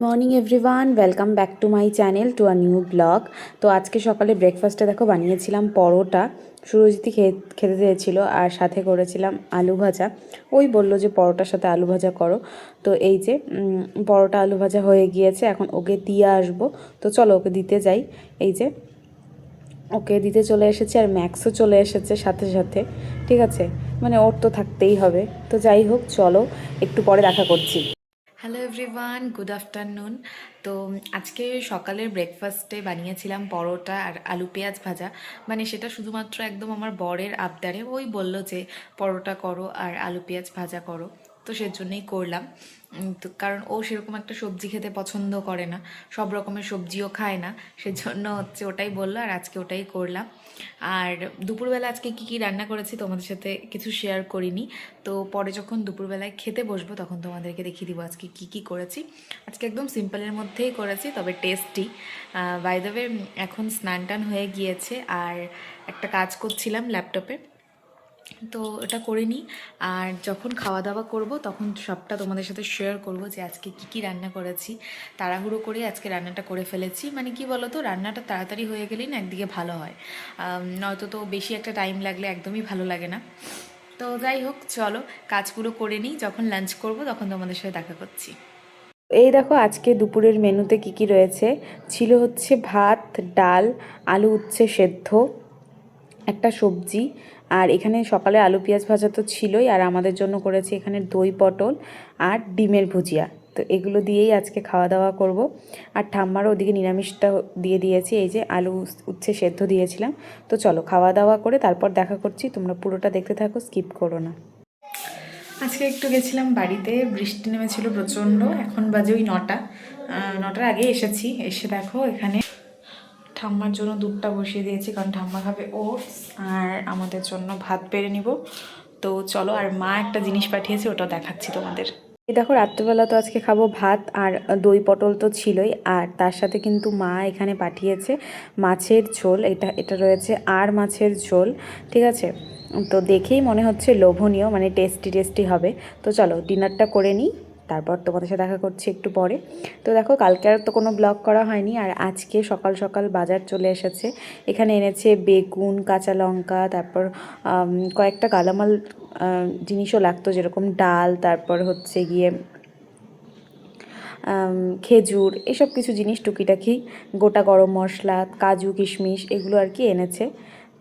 Morning everyone, welcome back to my channel to a new blog. তো আজকে সকালে ব্রেকফাস্টে দেখো বানিয়েছিলাম পরোটা। সুরজিৎ খেতে চেয়েছিল আর সাথে করেছিলাম আলু ভাজা। ওই বললো যে পরোটার সাথে আলু ভাজা করো। তো এই যে পরোটা আলু ভাজা হয়ে গিয়েছে, এখন ওকে দিয়ে আসবো। তো চলো ওকে দিতে যাই। এই যে ওকে দিতে চলে এসেছে আর ম্যাক্সও চলে এসেছে সাথে সাথে। ঠিক আছে, মানে ওর তো থাকতেই হবে। তো যাই হোক, চলো একটু পরে দেখা করছি। Hello everyone, good afternoon. তো আজকে সকালের ব্রেকফাস্টে বানিয়েছিলাম পরোটা আর আলু পেঁয়াজ ভাজা। মানে সেটা শুধুমাত্র একদম আমার বরের আবদারে, ওই বলল যে পরোটা করো আর আলু পেঁয়াজ ভাজা করো, তো সেজন্যই করলাম। তো কারণ ও সেরকম একটা সবজি খেতে পছন্দ করে না, সব রকমের সবজিও খায় না, সেজন্য হচ্ছে ওটাই বললো আর আজকে ওটাই করলাম। আর দুপুরবেলা আজকে কি কি রান্না করেছি তোমাদের সাথে কিছু শেয়ার করিনি, তো পরে যখন দুপুরবেলায় খেতে বসবো তখন তোমাদেরকে দেখিয়ে দিব আজকে কি কি করেছি। আজকে একদম সিম্পলের মধ্যেই করেছি, তবে টেস্টি। বাই দ্য ওয়ে, এখন স্নান টান হয়ে গিয়েছে আর একটা কাজ করছিলাম ল্যাপটপে, তো এটা করে নিই। আর যখন খাওয়া দাওয়া করব তখন সবটা তোমাদের সাথে শেয়ার করব যে আজকে কি কি রান্না করেছি। তাড়াহুড়ো করে আজকে রান্নাটা করে ফেলেছি, মানে কি বলো তো, রান্নাটা তাড়াতাড়ি হয়ে গেলেই না একদিকে ভালো হয়, নয়তো তো বেশি একটা টাইম লাগলে একদমই ভালো লাগে না। তো যাই হোক, চলো কাজগুলো করে নিই, যখন লাঞ্চ করব তখন তোমাদের সাথে দেখা করছি। এই দেখো আজকে দুপুরের মেনুতে কি কি রয়েছে। ছিল হচ্ছে ভাত, ডাল, আলু উচ্ছে সেদ্ধ, একটা সবজি, আর এখানে সকালে আলু পেঁয়াজ ভাজা তো ছিলই, আর আমাদের জন্য করেছি এখানে দই পটল আর ডিমের ভুজিয়া। তো এগুলো দিয়েই আজকে খাওয়া দাওয়া করব। আর ঠাম্মারও ওদিকে নিরামিষটা দিয়ে দিয়েছি, এই যে আলু উচ্ছে সেদ্ধ দিয়েছিলাম। তো চলো খাওয়া দাওয়া করে তারপর দেখা করছি, তোমরা পুরোটা দেখতে থাকো, স্কিপ করো না। আজকে একটু গেছিলাম বাড়িতে, বৃষ্টি নেমেছিল প্রচণ্ড, এখন বাজে ওই 9টা, 9টার আগে এসেছি। এসে দেখো এখানে ঠাম্মার জন্য দুধটা বসিয়ে দিয়েছি, কারণ ঠাম্মা খাবে ওটস, আর আমাদের জন্য ভাত বেড়ে নিব। তো চলো, আর মা একটা জিনিস পাঠিয়েছে, ওটাও দেখাচ্ছি তোমাদের। এই দেখো রাত্রেবেলা তো আজকে খাবো ভাত আর দই পটল তো ছিলই, আর তার সাথে কিন্তু মা এখানে পাঠিয়েছে মাছের ঝোল। এটা এটা রয়েছে আর মাছের ঝোল। ঠিক আছে, তো দেখেই মনে হচ্ছে লোভনীয়, মানে টেস্টি টেস্টি হবে। তো চলো ডিনারটা করে নিই, তারপর তোমাদের সাথে দেখা করছি একটু পরে। তো দেখো কালকে আর তো কোনো ব্লগ করা হয়নি, আর আজকে সকাল সকাল বাজার চলে এসেছে। এখানে এনেছে বেগুন, কাঁচা লঙ্কা, তারপর কয়েকটা গালামাল জিনিসও লাগতো, যেরকম ডাল, তারপর হচ্ছে গিয়ে খেজুর, এসব কিছু জিনিস টুকিটাকি, গোটা গরম মশলা, কাজু কিশমিশ, এগুলো আর কি এনেছে।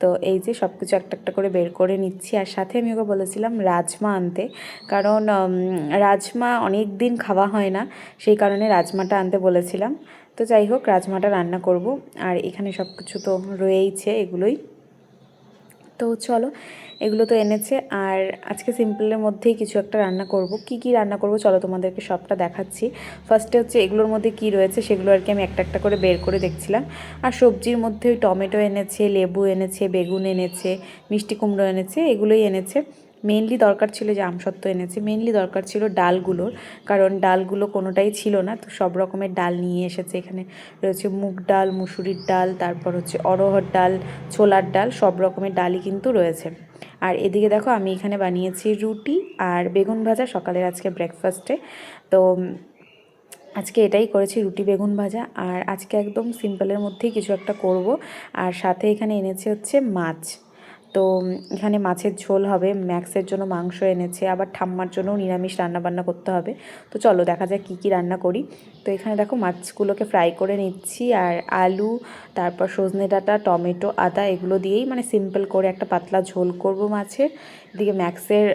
তো এই যে সব কিছু একটা একটা করে বের করে নিচ্ছি, আর সাথে আমি ওকে বলেছিলাম রাজমা আনতে, কারণ রাজমা অনেক দিন খাওয়া হয় না, সেই কারণে রাজমাটা আনতে বলেছিলাম। তো যাই হোক, রাজমাটা রান্না করব। আর এখানে সব কিছু তো রয়েইছে, এগুলোই। তো চলো, এগুলো তো এনেছে, আর আজকে সিম্পলের মধ্যেই কিছু একটা রান্না করব। কি কি রান্না করব চলো তোমাদেরকে সবটা দেখাচ্ছি। ফার্স্টে হচ্ছে এগুলোর মধ্যে কি রয়েছে সেগুলো আর কি আমি একটা একটা করে বের করে দেখছিলাম। আর সবজির মধ্যে ওই টমেটো এনেছে, লেবু এনেছে, বেগুন এনেছে, মিষ্টি কুমড়ো এনেছে, এগুলোই এনেছে। মেনলি দরকার ছিল যে আমসত্ত্ব এনেছে, মেনলি দরকার ছিল ডালগুলোর, কারণ ডালগুলো কোনোটাই ছিল না, তো সব রকমের ডাল নিয়ে এসেছে। এখানে রয়েছে মুগ ডাল, মুসুরির ডাল, তারপর হচ্ছে অড়হর ডাল, ছোলার ডাল, সব রকমের ডালই কিন্তু রয়েছে। আর এদিকে দেখো আমি এখানে বানিয়েছি রুটি আর বেগুন ভাজা সকালের আজকে ব্রেকফাস্টে। তো আজকে এটাই করেছি, রুটি বেগুন ভাজা। আর আজকে একদম সিম্পলের মধ্যেই কিছু একটা করব। আর সাথে এখানে এনেছে হচ্ছে মাছ। তো এখানে মাছের ঝোল হবে, ম্যাক্সের জন্য মাংস এনেছে, আবার ঠাম্মার জন্যও নিরামিষ রান্নাবান্না করতে হবে। তো চলো দেখা যাক কী কী রান্না করি। তো এখানে দেখো মাছগুলোকে ফ্রাই করে নিচ্ছি, আর আলু, তারপর সজনে ডাঁটা, টমেটো, আদা, এগুলো দিয়েই মানে সিম্পল করে একটা পাতলা ঝোল করব মাছের। এদিকে ম্যাক্সের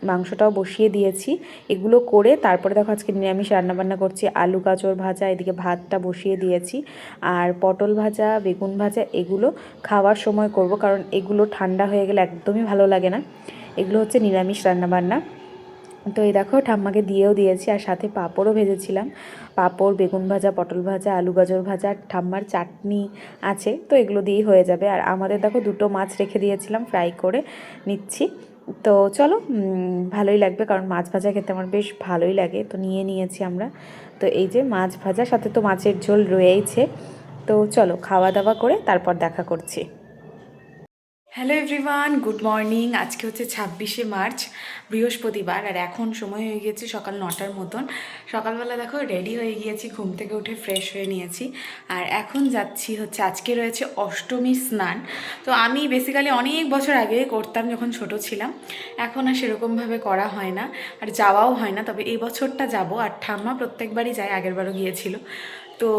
মাংসটাও বসিয়ে দিয়েছি। এগুলো করে তারপরে দেখো আজকে নিরামিষ রান্নাবান্না করছি, আলু গাজর ভাজা, এদিকে ভাতটা বসিয়ে দিয়েছি। আর পটল ভাজা, বেগুন ভাজা, এগুলো খাওয়ার সময় করব, কারণ এগুলো ঠান্ডা হয়ে গেলে একদমই ভালো লাগে না। এগুলো হচ্ছে নিরামিষ রান্নাবান্না। তো এই দেখো ঠাম্মাকে দিয়েও দিয়েছি, আর সাথে পাঁপড়ও ভেজেছিলাম। পাঁপড়, বেগুন ভাজা, পটল ভাজা, আলু গাজর ভাজা, আর ঠাম্মার চাটনি আছে, তো এগুলো দিয়েই হয়ে যাবে। আর আমাদের দেখো দুটো মাছ রেখে দিয়েছিলাম, ফ্রাই করে নিচ্ছি। তো চলো, ভালোই লাগবে, কারণ মাছ ভাজা খেতে আমার বেশ ভালোই লাগে, তো নিয়ে নিয়েছি আমরা। তো এই যে মাছ ভাজা, সাথে তো মাছের ঝোল রয়েইছে। তো চলো খাওয়া দাওয়া করে তারপর দেখা করছি। Hello everyone, good morning. আজকে হচ্ছে 26শে মার্চ, বৃহস্পতিবার, আর এখন সময় হয়ে গিয়েছে সকাল 9টার মতন। সকালবেলা দেখো রেডি হয়ে গিয়েছি, ঘুম থেকে উঠে ফ্রেশ হয়ে নিয়েছি, আর এখন যাচ্ছি হচ্ছে আজকে রয়েছে অষ্টমীর স্নান। তো আমি বেসিক্যালি অনেক বছর আগে করতাম যখন ছোট ছিলাম, এখন আর সেরকমভাবে করা হয় না আর যাওয়াও হয় না। তবে এই বছরটা যাব, আর ঠাম্মা প্রত্যেকবারই যায়, আগেরবারও গিয়েছিল। তো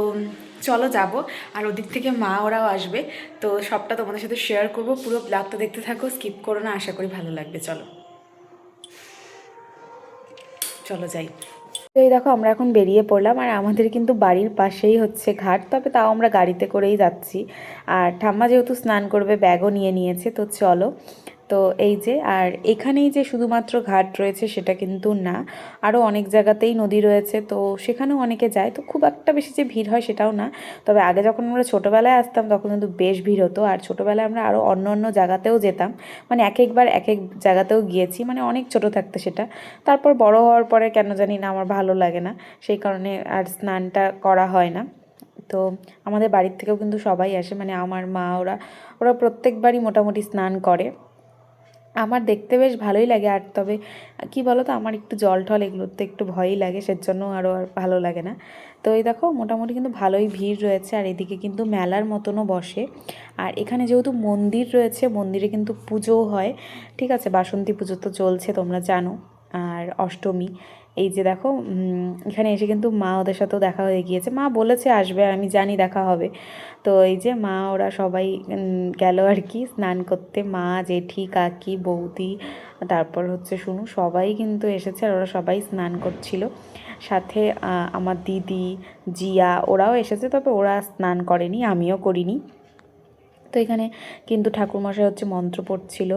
চলো যাব, আর ওদিক থেকে মা ওরাও আসবে। তো সবটা তোমাদের সাথে শেয়ার করব, পুরো ব্লগটা দেখতে থাকো, স্কিপ করো না, আশা করি ভালো লাগবে। চলো চলো যাই। তো এই দেখো আমরা এখন বেরিয়ে পড়লাম, আর আমাদের কিন্তু বাড়ির পাশেই হচ্ছে ঘাট, তবে তাও আমরা গাড়িতে করেই যাচ্ছি। আর ঠাম্মা যেহেতু স্নান করবে ব্যাগও নিয়ে নিয়েছে, তো চলো। তো এই যে, আর এখানেই যে শুধুমাত্র ঘাট রয়েছে সেটা কিন্তু না, আরও অনেক জায়গাতেই নদী রয়েছে, তো সেখানেও অনেকে যায়। তো খুব একটা বেশি যে ভিড় হয় সেটাও না, তবে আগে যখন আমরা ছোটোবেলায় আসতাম তখন কিন্তু বেশ ভিড় হতো। আর ছোটোবেলায় আমরা আরও অন্য অন্য জায়গাতেও যেতাম, মানে এক একবার এক এক জায়গাতেও গিয়েছি, মানে অনেক ছোটো থাকতে সেটা। তারপর বড় হওয়ার পরে কেন জানি না আমার ভালো লাগে না, সেই কারণে আর স্নানটা করা হয় না। তো আমাদের বাড়ির থেকেও কিন্তু সবাই আসে, মানে আমার মা ওরা ওরা প্রত্যেকবারই মোটামুটি স্নান করে। আমার দেখতে বেশ ভালোই লাগে, আর তবে কি বলো তো, আমার একটু জল টল এগুলোতে একটু ভয়ই লাগে, সেজন্য আরও আর ভালো লাগে না। তো এই দেখো মোটামুটি কিন্তু ভালোই ভিড় রয়েছে, আর এদিকে কিন্তু মেলার মতনও বসে। আর এখানে যেহেতু মন্দির রয়েছে, মন্দিরে কিন্তু পুজোও হয়, ঠিক আছে। বাসন্তী পুজো তো চলছে তোমরা জানো, আর অষ্টমী। এই যে দেখো এখানে এসে কিন্তু মা ওদের সাথেও দেখা হয়ে গিয়েছে, মা বলেছে আসবে, আর আমি জানি দেখা হবে। তো এই যে মা ওরা সবাই গেল আর কি স্নান করতে, মা জেঠি কাকি বৌদি, তারপর হচ্ছে শুনু, সবাই কিন্তু এসেছে, আর ওরা সবাই স্নান করছিল। সাথে আমার দিদি জিয়া ওরাও এসেছে, তবে ওরা স্নান করেনি, আমিও করিনি। তো এখানে কিন্তু ঠাকুরমশাই হচ্ছে মন্ত্র পড়ছিল,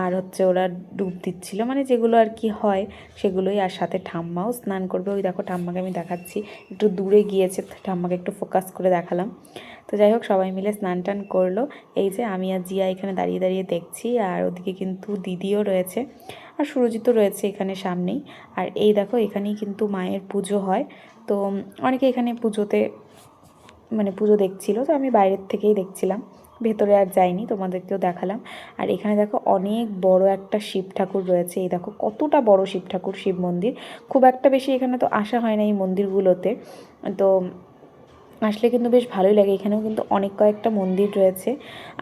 আর হচ্ছে ওরা ডুব দিচ্ছিল, মানে যেগুলো আর কি হয় সেগুলোই। আর সাথে ঠাম্মাও স্নান করবে, ওই দেখো ঠাম্মাকে আমি দেখাচ্ছি, একটু দূরে গিয়েছে, ঠাম্মাকে একটু ফোকাস করে দেখালাম। তো যাই হোক, সবাই মিলে স্নান টান করলো। এই যে আমি আর জিয়া এখানে দাঁড়িয়ে দাঁড়িয়ে দেখছি, আর ওদিকে কিন্তু দিদিও রয়েছে, আর সুরজিতও রয়েছে এখানে সামনেই। আর এই দেখো এখানেই কিন্তু মায়ের পুজো হয়। তো অনেকে এখানে পুজোতে মানে পুজো দেখছিল, তো আমি বাইরের থেকেই দেখছিলাম, ভেতরে আর যাইনি, তোমাদেরকেও দেখালাম। আর এখানে দেখো অনেক বড় একটা শিব ঠাকুর রয়েছে, এই দেখো কতটা বড় শিব ঠাকুর, শিব মন্দির। খুব একটা বেশি এখানে তো আসা হয় না এই মন্দিরগুলোতে, তো আসলে কিন্তু বেশ ভালোই লাগে। এখানেও কিন্তু অনেক কয়েকটা মন্দির রয়েছে,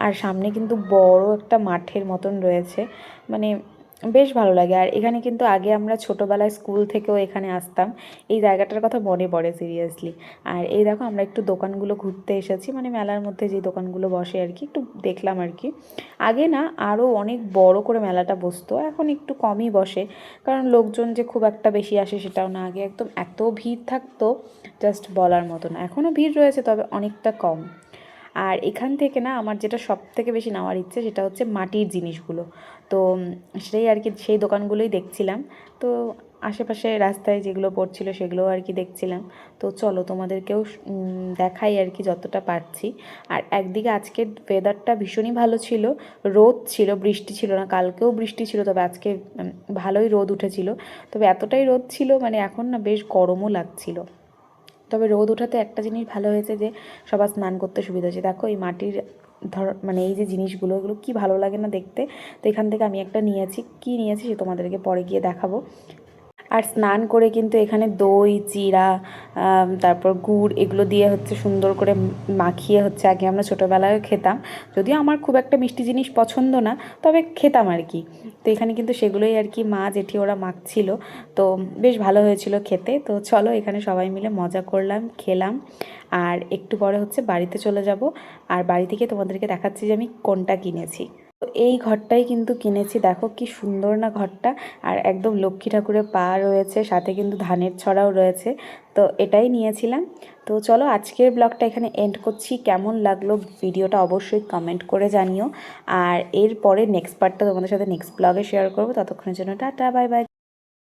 আর সামনে কিন্তু বড় একটা মাঠের মতন রয়েছে, মানে বেশ ভালো লাগে। আর এখানে কিন্তু আগে আমরা ছোটোবেলায় স্কুল থেকেও এখানে আসতাম, এই জায়গাটার কথা মনে পড়ে সিরিয়াসলি। আর এই দেখো আমরা একটু দোকানগুলো ঘুরতে এসেছি, মানে মেলার মধ্যে যে দোকানগুলো বসে আর কি, একটু দেখলাম আর কি। আগে না আরও অনেক বড় করে মেলাটা বসতো, এখন একটু কমই বসে, কারণ লোকজন যে খুব একটা বেশি আসে সেটাও না। আগে একদম এত ভিড় থাকতো, জাস্ট বলার মতো না। এখনও ভিড় রয়েছে, তবে অনেকটা কম। আর এখান থেকে না আমার যেটা সব থেকে বেশি নেওয়ার ইচ্ছে সেটা হচ্ছে মাটির জিনিসগুলো। তো সেটাই আর কি, সেই দোকানগুলোই দেখছিলাম। তো আশেপাশে রাস্তায় যেগুলো পড়ছিল সেগুলোও আর কি দেখছিলাম। তো চলো তোমাদেরকেও দেখাই আর কি যতটা পারছি। আর একদিকে আজকের ওয়েদারটা ভীষণই ভালো ছিল, রোদ ছিল, বৃষ্টি ছিল না। কালকেও বৃষ্টি ছিল, তবে আজকে ভালোই রোদ উঠেছিল। তবে এতটাই রোদ ছিল, মানে এখন না বেশ গরমও লাগছিল। তবে রোদ ওঠাতে একটা জিনিস ভালো হয়েছে যে সবার স্নান করতে সুবিধা হয়েছে। দেখো এই মাটির মানে এই যে জিনিসগুলো, এগুলো কী ভালো লাগে না দেখতে। তো এখান থেকে আমি একটা নিয়েছি, কী নিয়েছি সে তোমাদেরকে পরে গিয়ে দেখাবো। আর স্নান করে কিন্তু এখানে দই চিড়া তারপর গুড় এগুলো দিয়ে হচ্ছে সুন্দর করে মাখিয়ে হচ্ছে, আগে আমরা ছোটোবেলায়ও খেতাম, যদিও আমার খুব একটা মিষ্টি জিনিস পছন্দ না, তবে খেতাম আর কি। তো এখানে কিন্তু সেগুলোই আর কি মা জেঠি ওরা মাখছিল, তো বেশ ভালো হয়েছিল খেতে। তো চলো এখানে সবাই মিলে মজা করলাম, খেলাম, আর একটু পরে হচ্ছে বাড়িতে চলে যাব। আর বাড়ি থেকে তোমাদেরকে দেখাচ্ছি যে আমি কোনটা কিনেছি। তো এই ঘরটাই কিন্তু কিনেছি, দেখো কি সুন্দর না ঘরটা। আর একদম লক্ষ্মী ঠাকুরের পা রয়েছে, সাথে কিন্তু ধানের ছড়াও রয়েছে, তো এটাই নিয়েছিলাম। তো চলো আজকের ব্লগটা এখানে এন্ড করছি। কেমন লাগলো ভিডিওটা অবশ্যই কমেন্ট করে জানিও, আর এরপরে নেক্সট পার্টটা তোমাদের সাথে নেক্সট ব্লগে শেয়ার করবো। ততক্ষণের জন্য টাটা, বাই বাই।